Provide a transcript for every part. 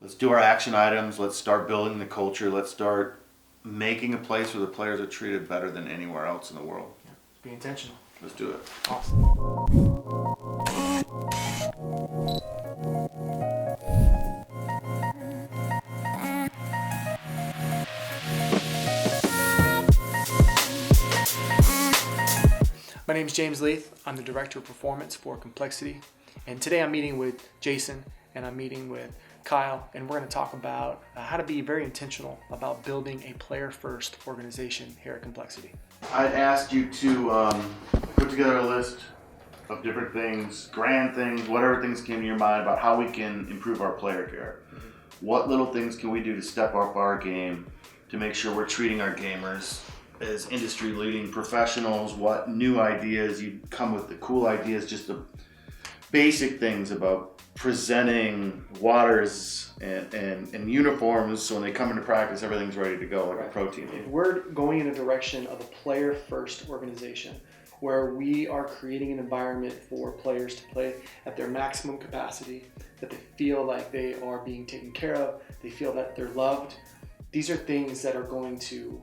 let's do our action items. Let's start building the culture. Let's start making a place where the players are treated better than anywhere else in the world. Yeah. Be intentional. Let's do it. Awesome. My name is James Leath. I'm the Director of Performance for compLexity. And today I'm meeting with Jason and I'm meeting with Kyle, and we're going to talk about how to be very intentional about building a player-first organization here at compLexity. I'd asked you to put together a list of different things, grand things, whatever things came to your mind about how we can improve our player care. Mm-hmm. What little things can we do to step up our game to make sure we're treating our gamers as industry-leading professionals? What new ideas, you come with the cool ideas, just the basic things about presenting waters and uniforms, so when they come into practice, everything's ready to go, like a pro team. We're going in a direction of a player-first organization where we are creating an environment for players to play at their maximum capacity, that they feel like they are being taken care of, they feel that they're loved. These are things that are going to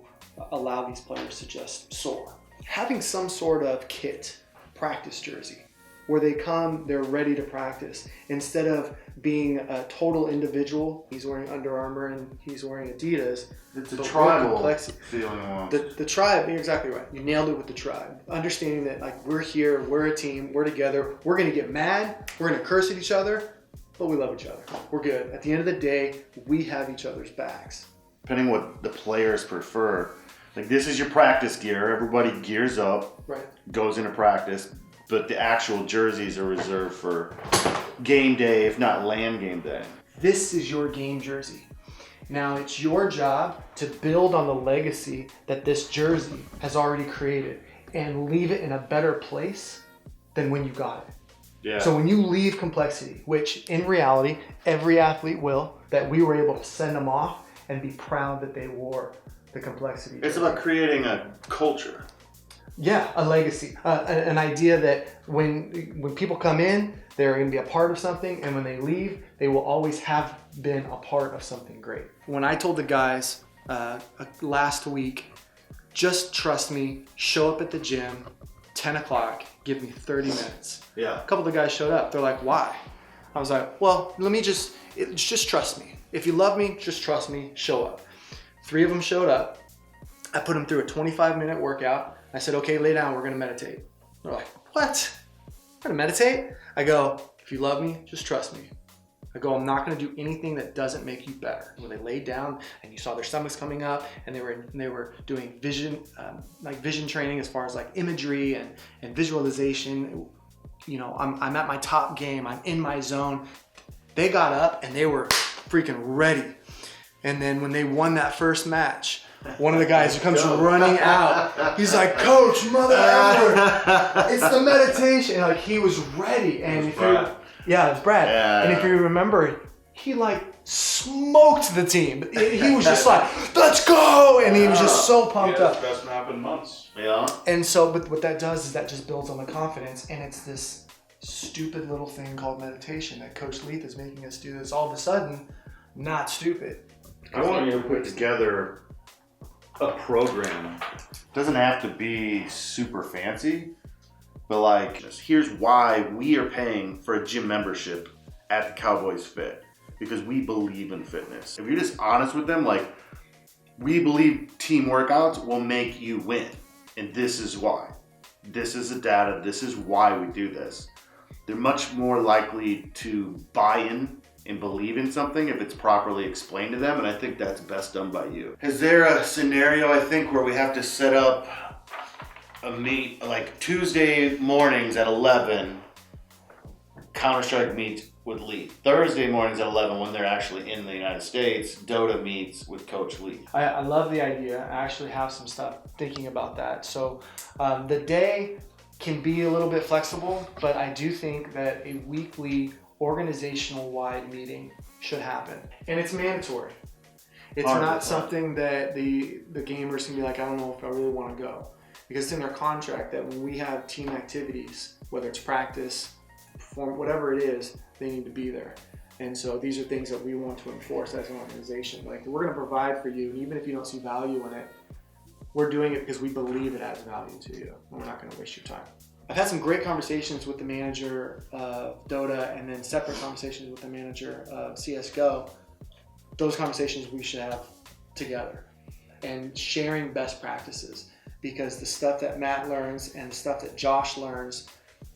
allow these players to just soar. Having some sort of kit, practice jersey, where they come, they're ready to practice, instead of being a total individual. He's wearing Under Armour and he's wearing Adidas. It's a tribal feeling almost. The tribe, you're exactly right. You nailed it with the tribe. Understanding that, like, we're here, we're a team, we're together, we're gonna get mad, we're gonna curse at each other, but we love each other. We're good. At the end of the day, we have each other's backs. Depending what the players prefer, like, this is your practice gear, everybody gears up, right, goes into practice, but the actual jerseys are reserved for game day, if not LAN game day. This is your game jersey. Now it's your job to build on the legacy that this jersey has already created and leave it in a better place than when you got it. Yeah. So when you leave compLexity, which in reality, every athlete will, that we were able to send them off and be proud that they wore the compLexity jersey. It's about creating a culture. Yeah, a legacy, an idea that when people come in, they're going to be a part of something, and when they leave, they will always have been a part of something great. When I told the guys last week, just trust me, show up at the gym, 10 o'clock, give me 30 minutes. Yeah. A couple of the guys showed up. They're like, why? I was like, well, just trust me. If you love me, just trust me, show up. 3 of them showed up. I put them through a 25-minute workout. I said, okay, lay down, we're gonna meditate. They're like, what? We're gonna meditate? I go, if you love me, just trust me. I go, I'm not gonna do anything that doesn't make you better. When they laid down and you saw their stomachs coming up and they were doing vision, vision training as far as like imagery and visualization, you know, I'm at my top game, I'm in my zone. They got up and they were freaking ready. And then when they won that first match, one of the guys who comes running out, he's like, Coach, mother ever, it's the meditation. And like, he was ready. And it was Brad. Yeah. And if you remember, he like smoked the team. He was just like, let's go. And he was just so pumped up. Best map in months. Yeah. And so, but what that does is that just builds on the confidence. And it's this stupid little thing called meditation that Coach Leath is making us do. This all of a sudden, not stupid. I want you to put together a program. Doesn't have to be super fancy, but like, here's why we are paying for a gym membership at the Cowboys Fit, because we believe in fitness. If you're just honest with them, like, we believe team workouts will make you win, and this is why. This is the data, this is why we do this. They're much more likely to buy in and believe in something if it's properly explained to them, and I think that's best done by you. Is there a scenario, I think, where we have to set up a meet, like Tuesday mornings at 11, Counter-Strike meets with Leath. Thursday mornings at 11, when they're actually in the United States, Dota meets with Coach Leath. I love the idea. I actually have some stuff thinking about that. So the day can be a little bit flexible, but I do think that a weekly organizational-wide meeting should happen, and it's mandatory. It's not something that the gamers can be like, I don't know if I really want to go, because it's in their contract that when we have team activities, whether it's practice, perform, whatever it is, they need to be there. And so these are things that we want to enforce as an organization. Like, we're going to provide for you, and even if you don't see value in it, we're doing it because we believe it adds value to you, and we're not going to waste your time. I've had some great conversations with the manager of Dota, and then separate conversations with the manager of CSGO. Those conversations we should have together, and sharing best practices, because the stuff that Matt learns and the stuff that Josh learns,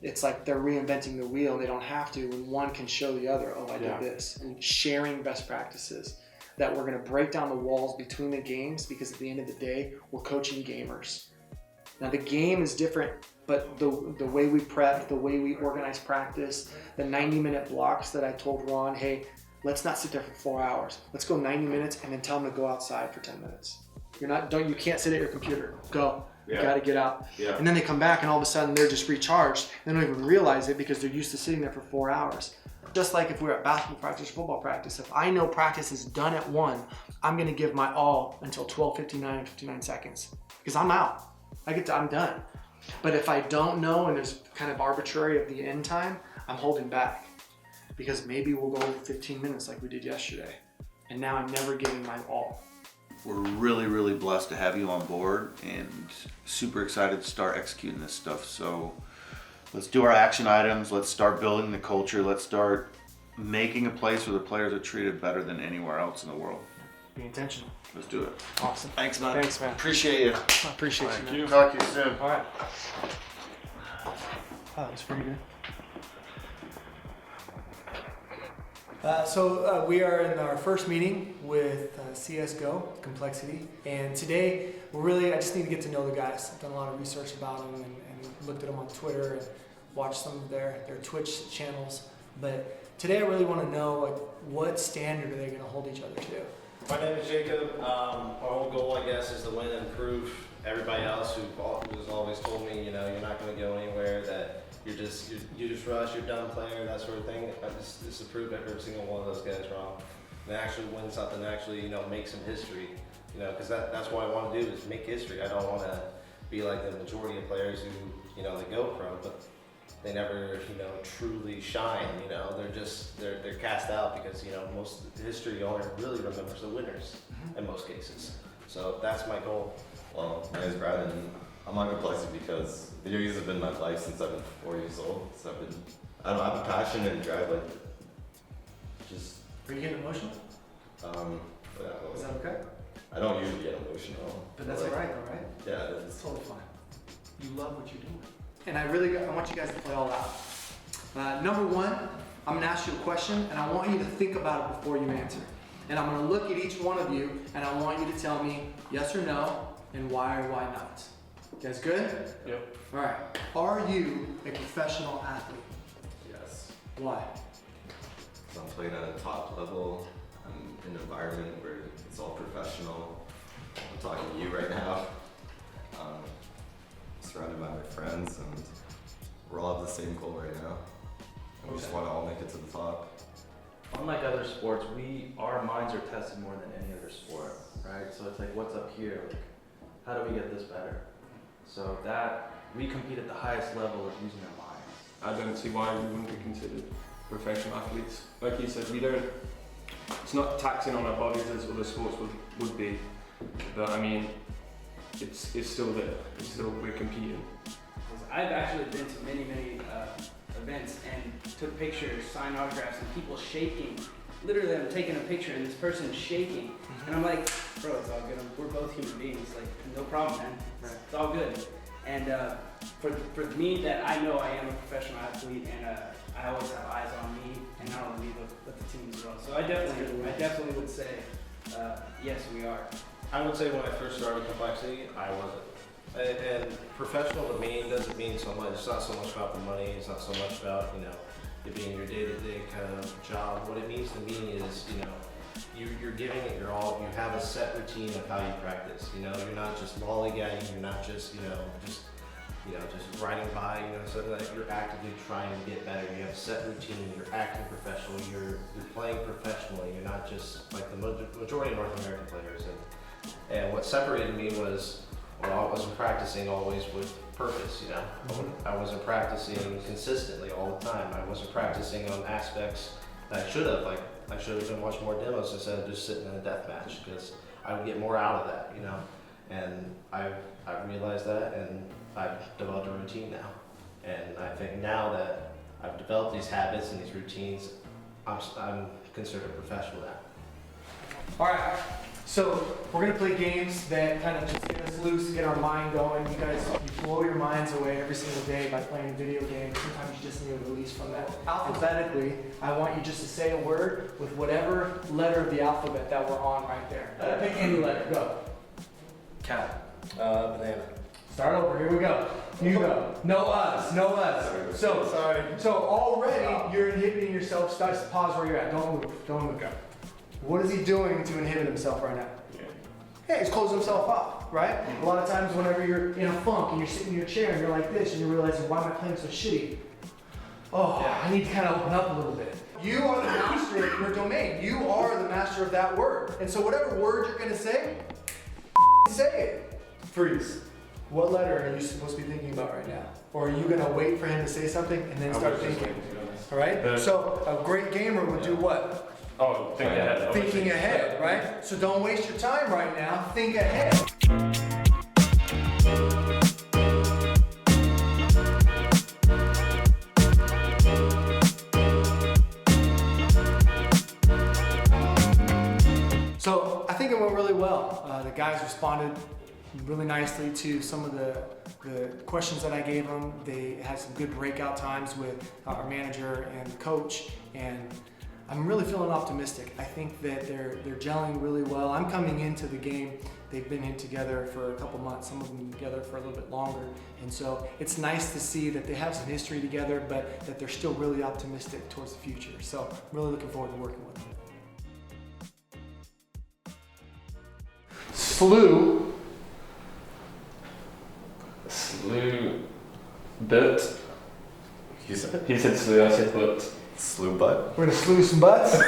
it's like they're reinventing the wheel, and they don't have to, when one can show the other, oh, I did this. And sharing best practices, that we're going to break down the walls between the games, because at the end of the day, we're coaching gamers. Now, the game is different, but the way we prep, the way we organize practice, the 90-minute blocks that I told Ron, hey, let's not sit there for 4 hours. Let's go 90 minutes and then tell them to go outside for 10 minutes. You can't sit at your computer. Go. You got to get out. Yeah. And then they come back, and all of a sudden they're just recharged. They don't even realize it, because they're used to sitting there for 4 hours. Just like if we're at basketball practice or football practice, if I know practice is done at 1, I'm going to give my all until 12:59, 59 seconds, because I'm out. I'm done. But if I don't know, and there's kind of arbitrary of the end time, I'm holding back, because maybe we'll go over 15 minutes like we did yesterday. And now I'm never giving my all. We're really, really blessed to have you on board, and super excited to start executing this stuff. So let's do our action items. Let's start building the culture. Let's start making a place where the players are treated better than anywhere else in the world. Be intentional. Let's do it. Awesome. Thanks, man. Thanks, man. Appreciate you. I appreciate you, man. Talk to you soon. All right. That was pretty good. So we are in our first meeting with CSGO, compLexity, and today I just need to get to know the guys. I've done a lot of research about them and looked at them on Twitter and watched some of their Twitch channels. But today I really want to know, like, what standard are they going to hold each other to? My name is Jacob. Our whole goal, I guess, is to win and prove everybody else who's always told me, you're not going to go anywhere, that you just rush, you're a dumb player, that sort of thing. Just to prove every single one of those guys wrong, and actually win something, actually, make some history, because that's what I want to do, is make history. I don't want to be like the majority of players who, they go pro, but they never, truly shine. They're cast out because, most history only really remembers the winners in most cases. So that's my goal. Well, my name is Brad, and I'm on compLexity because video games have been my life since I've been 4 years old. So I have a passion and drive, like, just. Are you getting emotional? Yeah, Is that okay? I don't usually get emotional. But that's alright though, right? Yeah, it is. It's totally fine. You love what you're doing. And I want you guys to play all out. Number one, I'm gonna ask you a question, and I want you to think about it before you answer. And I'm gonna look at each one of you, and I want you to tell me yes or no, and why or why not. You guys good? Yep. All right. Are you a professional athlete? Yes. Why? So I'm playing at a top level. I'm in an environment where it's all professional. I'm talking to you right now. Surrounded by my friends, and we're all have the same goal right now. And we just want to all make it to the top. Unlike other sports, our minds are tested more than any other sport, right? So it's like, what's up here? Like, how do we get this better? So that we compete at the highest level of using our minds. I don't see why we wouldn't be considered professional athletes. Like you said, it's not taxing on our bodies as other sports would be, but I mean, it's still there. We're competing. I've actually been to many events and took pictures, signed autographs, and people shaking. Literally, I'm taking a picture and this person's shaking, and I'm like, bro, it's all good. We're both human beings. Like, no problem, man. It's all good. And for me, that I know I am a professional athlete, and I always have eyes on me, and not only me, but the team as well. So I definitely would say, yes, we are. I would say when I first started compLexity, I wasn't. And professional to me doesn't mean so much. It's not so much about the money. It's not so much about, it being your day-to-day kind of job. What it means to me is, you're giving it your all. You have a set routine of how you practice. You're not just lollygagging. You're not just, just riding by. So that you're actively trying to get better. You have a set routine. You're acting professional. You're playing professionally. You're not just like the majority of North American players. And what separated me was, I wasn't practicing always with purpose, I wasn't practicing consistently all the time. I wasn't practicing on aspects I should have. Like, I should have been watching more demos instead of just sitting in a death match, because I would get more out of that, you know. And I've realized that, and I've developed a routine now. And I think now that I've developed these habits and these routines, I'm considered a professional now. All right, so we're gonna play games that kind of just get us loose, get our mind going. You guys, you blow your minds away every single day by playing a video game. Sometimes you just need a release from that. Alphabetically, I want you just to say a word with whatever letter of the alphabet that we're on right there. Pick any letter, go. Cat. Banana. Start over, here we go. You go. No us, no us. So already you're inhibiting yourself. Start to pause where you're at. Don't move, don't move. What is he doing to inhibit himself right now? Hey, he's closing himself off, right? A lot of times whenever you're in a funk and you're sitting in your chair and you're like this and you're realizing, why am I playing so shitty? Oh, I need to kind of open up a little bit. You are the master of your domain. You are the master of that word. And so whatever word you're gonna say it. Freeze. What letter are you supposed to be thinking about right now? Or are you gonna wait for him to say something and then start thinking? All right? So a great gamer would do what? Oh, thinking ahead. Thinking ahead, right? So don't waste your time right now. Think ahead. So I think it went really well. The guys responded really nicely to some of the questions that I gave them. They had some good breakout times with our manager and the coach, and I'm really feeling optimistic. I think that they're gelling really well. I'm coming into the game. They've been in together for a couple months, some of them together for a little bit longer. And so it's nice to see that they have some history together, but that they're still really optimistic towards the future. So I'm really looking forward to working with them. Slew butt. He said Slew, I said butt. slew butt. We're gonna slew some butts.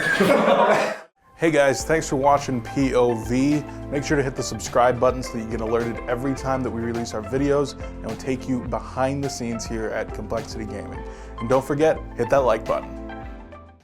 Hey guys, thanks for watching POV. Make sure to hit the subscribe button so that you get alerted every time that we release our videos, and we'll take you behind the scenes here at compLexity Gaming. And don't forget, hit that like button.